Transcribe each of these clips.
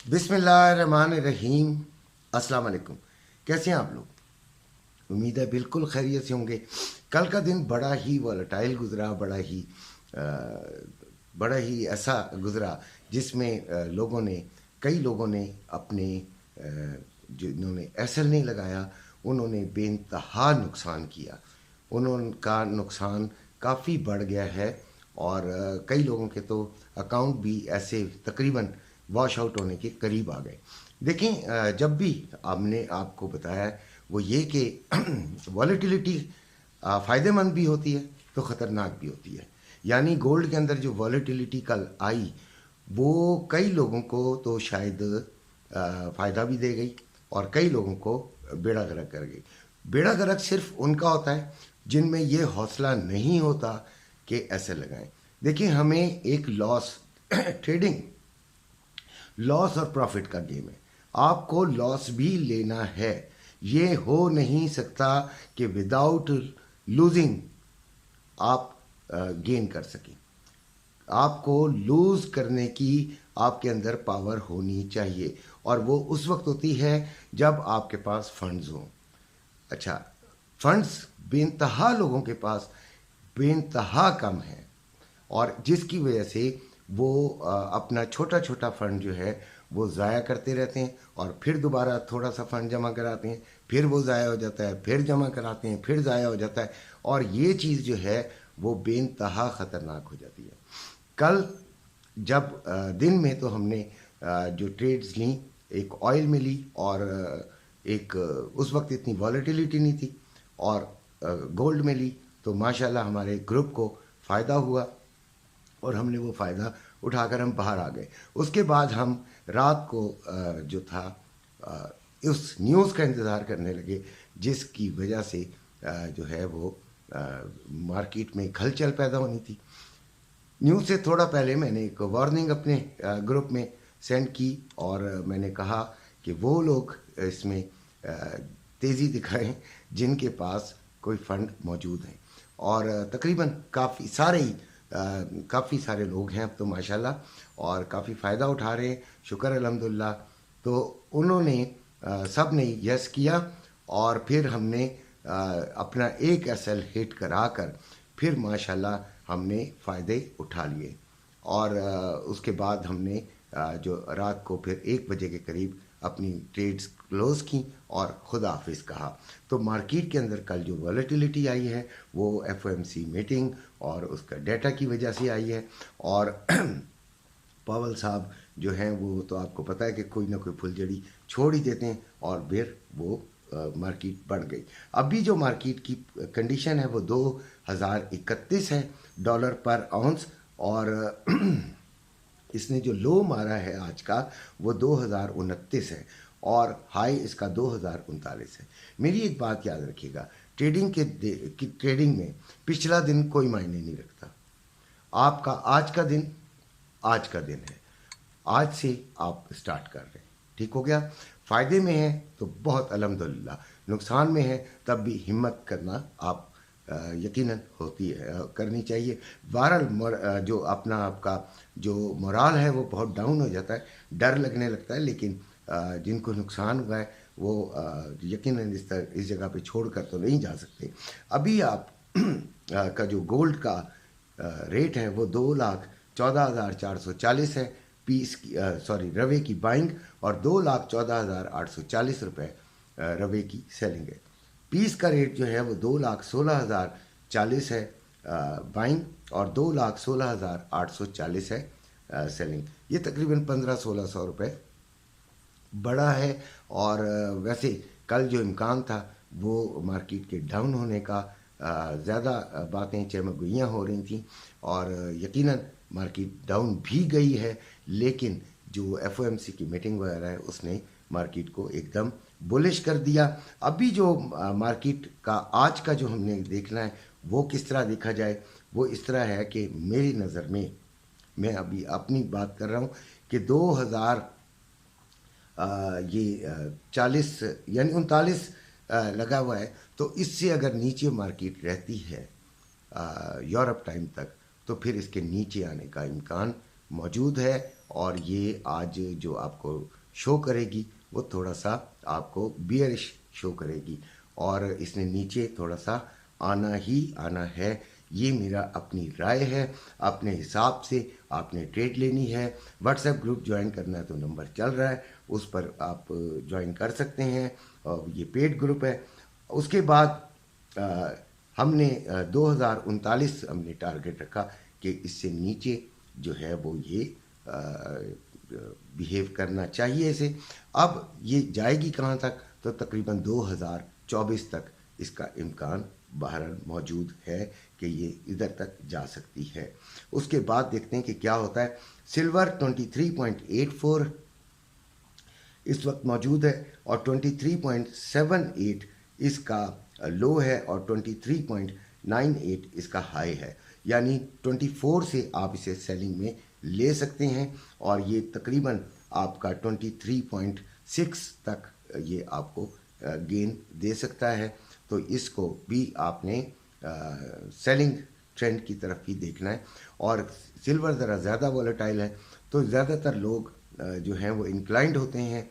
बिस्मिल्लाहिर्रहमानिर्रहीम। अस्सलाम वालेकुम। कैसे हैं आप लोग? उम्मीद है बिल्कुल खैरियत से होंगे। कल का दिन बड़ा ही वॉलेटाइल गुजरा, बड़ा ही ऐसा गुजरा जिसमें कई लोगों ने अपने जिन्होंने एसल नहीं लगाया उन्होंने बेइंतहा नुकसान किया। उनका नुकसान काफ़ी बढ़ गया है और कई लोगों के तो अकाउंट भी ऐसे तकरीबन वॉश आउट होने के करीब आ गए। देखें, जब भी हमने आपको बताया वो ये कि वॉलेटिलिटी फ़ायदेमंद भी होती है तो ख़तरनाक भी होती है। यानी गोल्ड के अंदर जो वॉलेटिलिटी कल आई वो कई लोगों को तो शायद फ़ायदा भी दे गई और कई लोगों को बेड़ा गर्क कर गई। बेड़ा गर्क सिर्फ उनका होता है जिनमें ये हौसला नहीं होता कि ऐसे लगाएं। देखिए, हमें एक ट्रेडिंग लॉस और प्रॉफिट का गेम है। आपको लॉस भी लेना है। ये हो नहीं सकता कि विदाउट लूजिंग आप गेन कर सकें। आपको लूज करने की आपके अंदर पावर होनी चाहिए और वो उस वक्त होती है जब आपके पास फंड्स हों। अच्छा, फंड्स बेइंतहा लोगों के पास बेइंतहा कम है और जिसकी वजह से वो अपना छोटा छोटा फंड जो है वो ज़ाया करते रहते हैं और फिर दोबारा थोड़ा सा फंड जमा कराते हैं, फिर वो ज़ाया हो जाता है, फिर जमा कराते हैं, फिर ज़ाया हो जाता है और ये चीज़ जो है वो बेइंतहा ख़तरनाक हो जाती है। कल जब दिन में तो हमने जो ट्रेड्स ली, एक ऑयल में ली और एक उस वक्त इतनी वॉलेटिलिटी नहीं थी और गोल्ड में ली, तो माशाल्लाह हमारे ग्रुप को फ़ायदा हुआ और हमने वो फ़ायदा उठाकर हम बाहर आ गए। उसके बाद हम रात को जो था उस न्यूज़ का इंतज़ार करने लगे जिसकी वजह से जो है वो मार्केट में हलचल पैदा होनी थी। न्यूज़ से थोड़ा पहले मैंने एक वार्निंग अपने ग्रुप में सेंड की और मैंने कहा कि वो लोग इसमें तेज़ी दिखाएं जिनके पास कोई फ़ंड मौजूद हैं और तकरीबन काफ़ी सारे लोग हैं अब तो माशाल्लाह और काफ़ी फ़ायदा उठा रहे हैं, शुक्र अल्हम्दुलिल्लाह। तो उन्होंने सब ने यस किया और फिर हमने अपना एक एसएल हिट कराकर फिर माशाल्लाह हमने फ़ायदे उठा लिए और उसके बाद हमने जो रात को फिर 1 बजे के करीब अपनी ट्रेड्स क्लोज़ की और खुदा हाफिज़ कहा। तो मार्केट के अंदर कल जो वॉलेटिलिटी आई है वो एफओएमसी मीटिंग और उसका डेटा की वजह से आई है और पावल साहब जो हैं वो तो आपको पता है कि कोई ना कोई फुलझड़ी छोड़ ही देते हैं और फिर वो मार्केट बढ़ गई। अभी जो मार्केट की कंडीशन है वो 2031 है डॉलर पर आउंस और इसने जो लो मारा है आज का वो 2029 है और हाई इसका 2039 है। मेरी एक बात याद रखिएगा, ट्रेडिंग में पिछला दिन कोई मायने नहीं रखता। आपका आज का दिन है, आज से आप स्टार्ट कर रहे हैं, ठीक हो गया। फ़ायदे में है तो बहुत अल्हम्दुलिल्लाह, नुकसान में है तब भी हिम्मत करना आप यकीनन होती है करनी चाहिए। बहरहाल जो आपका जो मोराल है वो बहुत डाउन हो जाता है, डर लगने लगता है, लेकिन जिनको नुकसान हुआ है वो यकीनन इस जगह पे छोड़ कर तो नहीं जा सकते। अभी आप का जो गोल्ड का रेट है वो 2,14,440 है रवे की बाइंग और 2,14,840 रुपये रवे की सेलिंग है। पीस का रेट जो है वो 2,16,040 है बाइंग और 2,16,840 है सेलिंग। ये तकरीबन 1500-1600 रुपये बड़ा है और वैसे कल जो इम्कान था वो मार्केट के डाउन होने का ज़्यादा बातें चमगुइयाँ हो रही थी और यकीनन मार्केट डाउन भी गई है, लेकिन जो एफओएमसी की मीटिंग वगैरह है उसने मार्केट को एकदम बुलिश कर दिया। अभी जो मार्केट का आज का जो हमने देखना है वो किस तरह देखा जाए, वो इस तरह है कि मेरी नज़र में, मैं अभी अपनी बात कर रहा हूँ कि 40 यानी 39 लगा हुआ है, तो इससे अगर नीचे मार्केट रहती है यूरोप टाइम तक तो फिर इसके नीचे आने का इम्कान موجود ہے اور یہ آج جو آپ کو شو کرے گی وہ تھوڑا سا آپ کو بیئرش شو کرے گی اور اس نے نیچے تھوڑا سا آنا ہی آنا ہے. یہ میرا اپنی رائے ہے. اپنے حساب سے آپ نے ٹریڈ لینی ہے. واٹس ایپ گروپ جوائن کرنا ہے تو نمبر چل رہا ہے, اس پر آپ جوائن کر سکتے ہیں. اور یہ پیڈ گروپ ہے. اس کے بعد ہم نے 2039 ہم نے ٹارگٹ رکھا کہ اس سے نیچے جو ہے وہ یہ بیہیو کرنا چاہیے اسے. اب یہ جائے گی کہاں تک؟ تو تقریباً 2024 تک اس کا امکان بہرحال موجود ہے کہ یہ ادھر تک جا سکتی ہے. اس کے بعد دیکھتے ہیں کہ کیا ہوتا ہے. سلور 23.84 اس وقت موجود ہے اور 23.78 اس کا لو ہے اور 23.98 اس کا ہائی ہے. یعنی 24 سے آپ اسے سیلنگ میں لے سکتے ہیں اور یہ تقریباً آپ کا 23.6 تک یہ آپ کو گین دے سکتا ہے. تو اس کو بھی آپ نے سیلنگ ٹرینڈ کی طرف ہی دیکھنا ہے. اور سلور ذرا زیادہ والیٹائل ہے تو زیادہ تر لوگ جو ہیں وہ انکلائنڈ ہوتے ہیں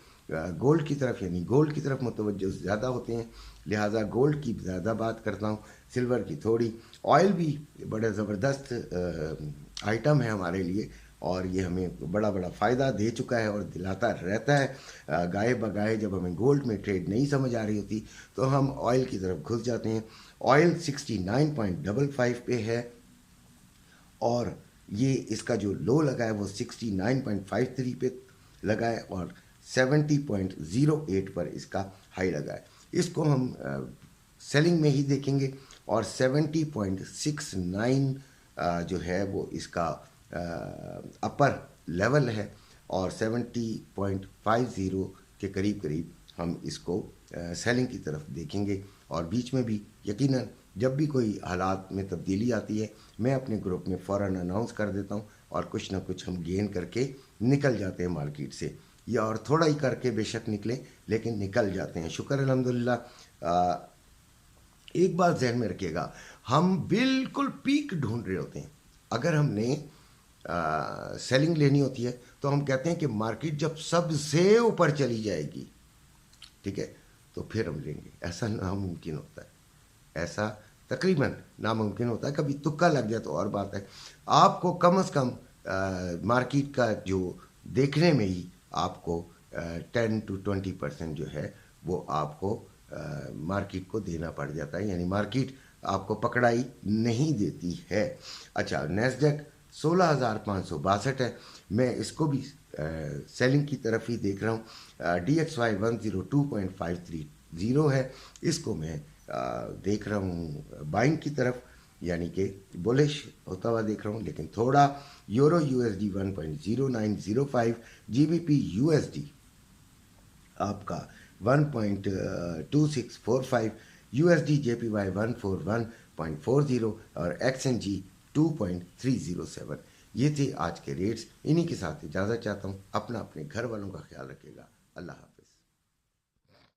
گولڈ کی طرف, یعنی گولڈ کی طرف متوجہ زیادہ ہوتے ہیں. لہٰذا گولڈ کی زیادہ بات کرتا ہوں, سلور کی تھوڑی. آئل بھی بڑا زبردست آئٹم ہے ہمارے لیے اور یہ ہمیں بڑا فائدہ دے چکا ہے اور دلاتا رہتا ہے. گائے بگائے جب ہمیں گولڈ میں ٹریڈ نہیں سمجھ آ رہی ہوتی تو ہم آئل کی طرف گھس جاتے ہیں. آئل 69.55 پہ ہے اور یہ اس کا جو لو لگا ہے وہ 69.53 پہ لگا ہے اور 70.08 پر اس کا ہائی لگا ہے. اس کو ہم سیلنگ میں ہی دیکھیں گے اور 70.69 جو ہے وہ اس کا اپر لیول ہے اور 70.50 کے قریب ہم اس کو سیلنگ کی طرف دیکھیں گے. اور بیچ میں بھی یقیناً جب بھی کوئی حالات میں تبدیلی آتی ہے میں اپنے گروپ میں فوراً اناؤنس کر دیتا ہوں اور کچھ نہ کچھ ہم گین کر کے نکل جاتے ہیں مارکیٹ سے, یا اور تھوڑا ہی کر کے بے شک نکلیں لیکن نکل جاتے ہیں. شکر الحمدللہ. ایک بات ذہن میں رکھیے گا, ہم بالکل پیک ڈھونڈ رہے ہوتے ہیں. اگر ہم نے سیلنگ لینی ہوتی ہے تو ہم کہتے ہیں کہ مارکیٹ جب سب سے اوپر چلی جائے گی, ٹھیک ہے, تو پھر ہم لیں گے. ایسا ناممکن ہوتا ہے, ایسا تقریباً ناممکن ہوتا ہے. کبھی تکا لگ جائے تو اور بات ہے. آپ کو کم از کم مارکیٹ کا جو دیکھنے میں ہی آپ کو 10 to 20% جو ہے وہ آپ کو مارکیٹ کو دینا پڑ جاتا ہے, یعنی مارکیٹ آپ کو پکڑائی نہیں دیتی ہے. اچھا, نیسڈیک 16,562 ہے, میں اس کو بھی سیلنگ کی طرف ہی دیکھ رہا ہوں. DXY 102.530 ہے, اس کو میں دیکھ رہا ہوں بائنگ کی طرف, یعنی کہ بولش ہوتا ہوا دیکھ رہا ہوں. لیکن تھوڑا یورو USD 1.0905, GBP USD آپ کا 1.2645, USD JPY 141.40 اور XNG 2.307. یہ تھے آج کے ریٹس. انہی کے ساتھ اجازت چاہتا ہوں. اپنے گھر والوں کا خیال رکھیے گا. اللہ حافظ.